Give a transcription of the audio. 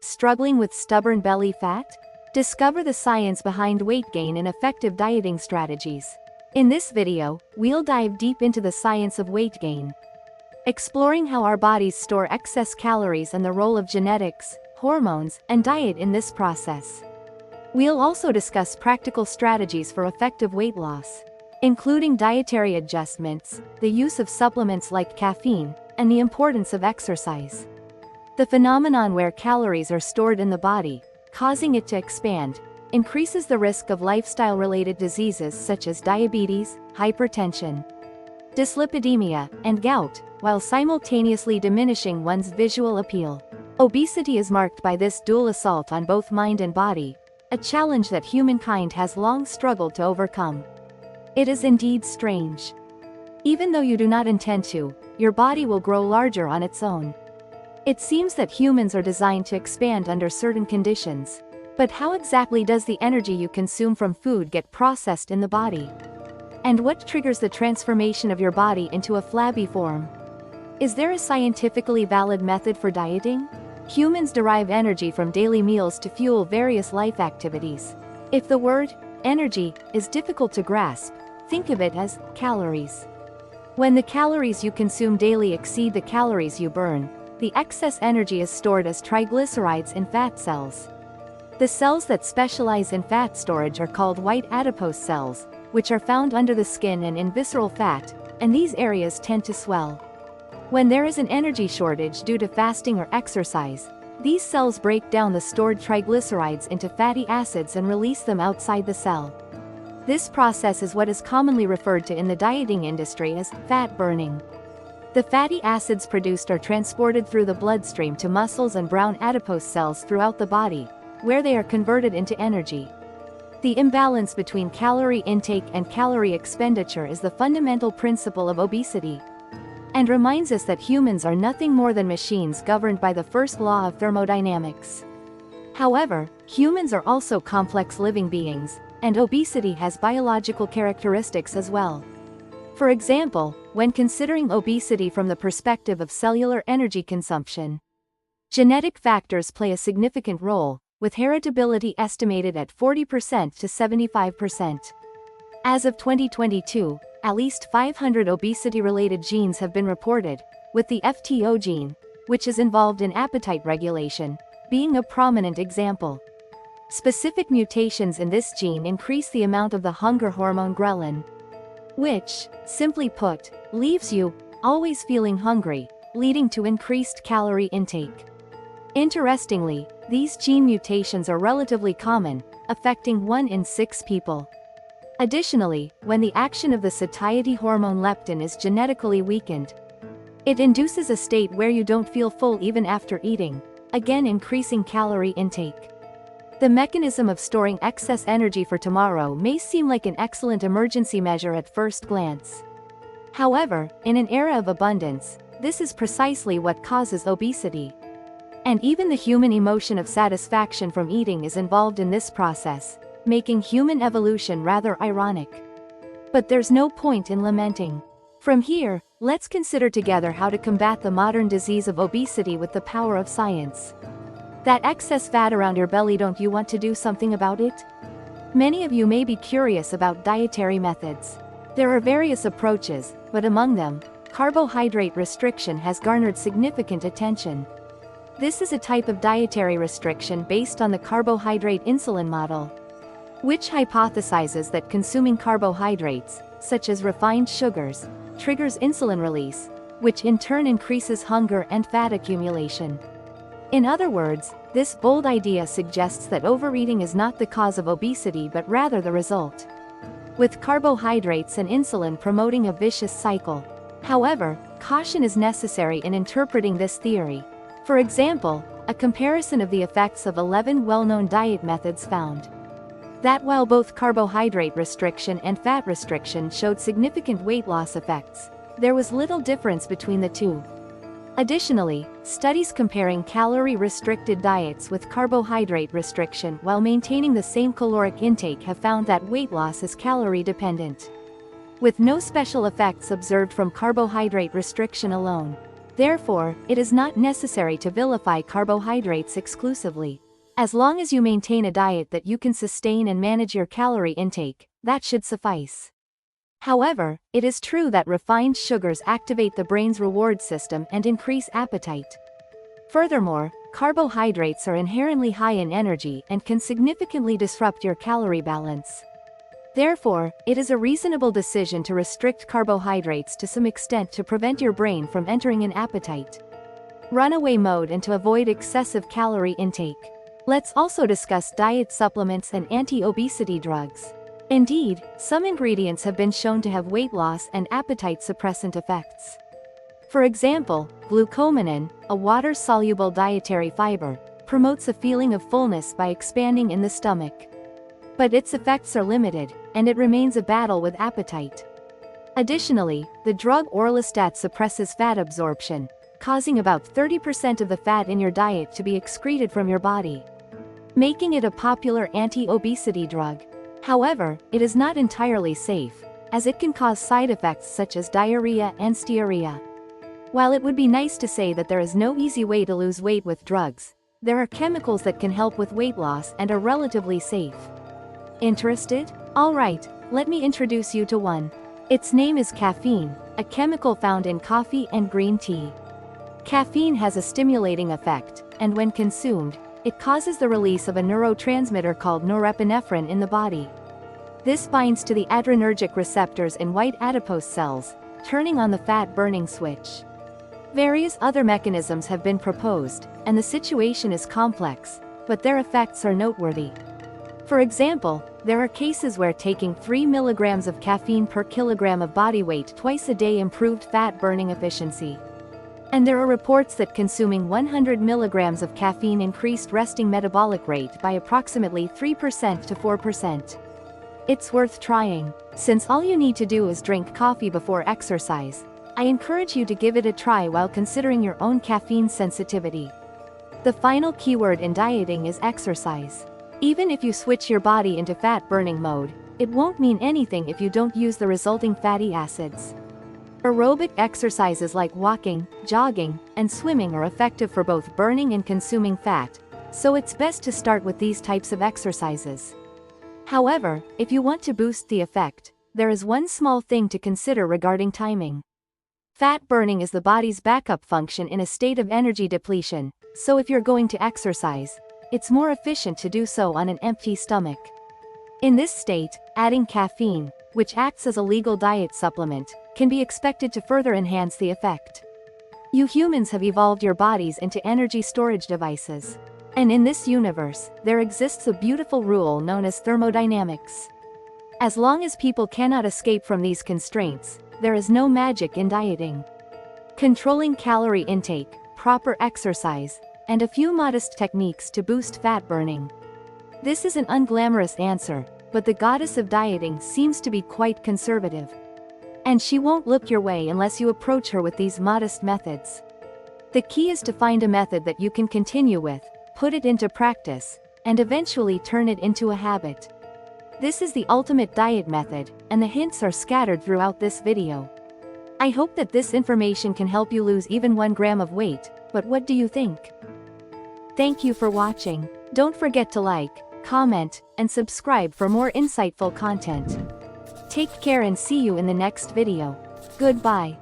Struggling with stubborn belly fat? Discover the science behind weight gain and effective dieting strategies. In this video, we'll dive deep into the science of weight gain, exploring how our bodies store excess calories and the role of genetics, hormones, and diet in this process. We'll also discuss practical strategies for effective weight loss, including dietary adjustments, the use of supplements like caffeine, and the importance of exercise. The phenomenon where calories are stored in the body, causing it to expand, increases the risk of lifestyle-related diseases such as diabetes, hypertension, dyslipidemia, and gout, while simultaneously diminishing one's visual appeal. Obesity is marked by this dual assault on both mind and body, a challenge that humankind has long struggled to overcome. It is indeed strange. Even though you do not intend to, your body will grow larger on its own. It seems that humans are designed to expand under certain conditions. But how exactly does the energy you consume from food get processed in the body? And what triggers the transformation of your body into a flabby form? Is there a scientifically valid method for dieting? Humans derive energy from daily meals to fuel various life activities. If the word energy is difficult to grasp, think of it as calories. When the calories you consume daily exceed the calories you burn, the excess energy is stored as triglycerides in fat cells. The cells that specialize in fat storage are called white adipose cells, which are found under the skin and in visceral fat, and these areas tend to swell. When there is an energy shortage due to fasting or exercise, these cells break down the stored triglycerides into fatty acids and release them outside the cell. This process is what is commonly referred to in the dieting industry as fat burning. The fatty acids produced are transported through the bloodstream to muscles and brown adipose cells throughout the body, where they are converted into energy. The imbalance between calorie intake and calorie expenditure is the fundamental principle of obesity, and reminds us that humans are nothing more than machines governed by the first law of thermodynamics. However, humans are also complex living beings, and obesity has biological characteristics as well. For example, when considering obesity from the perspective of cellular energy consumption, genetic factors play a significant role, with heritability estimated at 40% to 75%. As of 2022, at least 500 obesity-related genes have been reported, with the FTO gene, which is involved in appetite regulation, being a prominent example. Specific mutations in this gene increase the amount of the hunger hormone ghrelin, which, simply put, leaves you always feeling hungry, leading to increased calorie intake. Interestingly, these gene mutations are relatively common, affecting 1 in 6 people. Additionally, when the action of the satiety hormone leptin is genetically weakened, it induces a state where you don't feel full even after eating, again increasing calorie intake. The mechanism of storing excess energy for tomorrow may seem like an excellent emergency measure at first glance. However, in an era of abundance, this is precisely what causes obesity. And even the human emotion of satisfaction from eating is involved in this process, making human evolution rather ironic. But there's no point in lamenting. From here, let's consider together how to combat the modern disease of obesity with the power of science. That excess fat around your belly, don't you want to do something about it? Many of you may be curious about dietary methods. There are various approaches, but among them, carbohydrate restriction has garnered significant attention. This is a type of dietary restriction based on the carbohydrate insulin model, which hypothesizes that consuming carbohydrates, such as refined sugars, triggers insulin release, which in turn increases hunger and fat accumulation. In other words, this bold idea suggests that overeating is not the cause of obesity but rather the result, with carbohydrates and insulin promoting a vicious cycle. However, caution is necessary in interpreting this theory. For example, a comparison of the effects of 11 well-known diet methods found that while both carbohydrate restriction and fat restriction showed significant weight loss effects, there was little difference between the two. Additionally, studies comparing calorie-restricted diets with carbohydrate restriction while maintaining the same caloric intake have found that weight loss is calorie-dependent, with no special effects observed from carbohydrate restriction alone. Therefore, it is not necessary to vilify carbohydrates exclusively. As long as you maintain a diet that you can sustain and manage your calorie intake, that should suffice. However, it is true that refined sugars activate the brain's reward system and increase appetite. Furthermore, carbohydrates are inherently high in energy and can significantly disrupt your calorie balance. Therefore, it is a reasonable decision to restrict carbohydrates to some extent to prevent your brain from entering an appetite runaway mode and to avoid excessive calorie intake. Let's also discuss diet supplements and anti-obesity drugs. Indeed, some ingredients have been shown to have weight loss and appetite suppressant effects. For example, glucomannan, a water-soluble dietary fiber, promotes a feeling of fullness by expanding in the stomach. But its effects are limited, and it remains a battle with appetite. Additionally, the drug orlistat suppresses fat absorption, causing about 30% of the fat in your diet to be excreted from your body, making it a popular anti-obesity drug. However, it is not entirely safe, as it can cause side effects such as diarrhea and stearia. While it would be nice to say that there is no easy way to lose weight with drugs, there are chemicals that can help with weight loss and are relatively safe. Interested? Alright, let me introduce you to one. Its name is caffeine, a chemical found in coffee and green tea. Caffeine has a stimulating effect, and when consumed, it causes the release of a neurotransmitter called norepinephrine in the body. This binds to the adrenergic receptors in white adipose cells, turning on the fat-burning switch. Various other mechanisms have been proposed, and the situation is complex, but their effects are noteworthy. For example, there are cases where taking 3 mg of caffeine per kilogram of body weight twice a day improved fat-burning efficiency. And there are reports that consuming 100 mg of caffeine increased resting metabolic rate by approximately 3% to 4%. It's worth trying. Since all you need to do is drink coffee before exercise, I encourage you to give it a try while considering your own caffeine sensitivity. The final keyword in dieting is exercise. Even if you switch your body into fat-burning mode, it won't mean anything if you don't use the resulting fatty acids. Aerobic exercises like walking, jogging, and swimming are effective for both burning and consuming fat, so it's best to start with these types of exercises. However, if you want to boost the effect, there is one small thing to consider regarding timing. Fat burning is the body's backup function in a state of energy depletion, so if you're going to exercise, it's more efficient to do so on an empty stomach. In this state, adding caffeine, which acts as a legal diet supplement, can be expected to further enhance the effect. You humans have evolved your bodies into energy storage devices. And in this universe, there exists a beautiful rule known as thermodynamics. As long as people cannot escape from these constraints, there is no magic in dieting. Controlling calorie intake, proper exercise, and a few modest techniques to boost fat burning. This is an unglamorous answer, but the goddess of dieting seems to be quite conservative. And she won't look your way unless you approach her with these modest methods. The key is to find a method that you can continue with, put it into practice, and eventually turn it into a habit. This is the ultimate diet method, and the hints are scattered throughout this video. I hope that this information can help you lose even 1 gram of weight, but what do you think? Thank you for watching. Don't forget to like, comment, and subscribe for more insightful content. Take care and see you in the next video. Goodbye.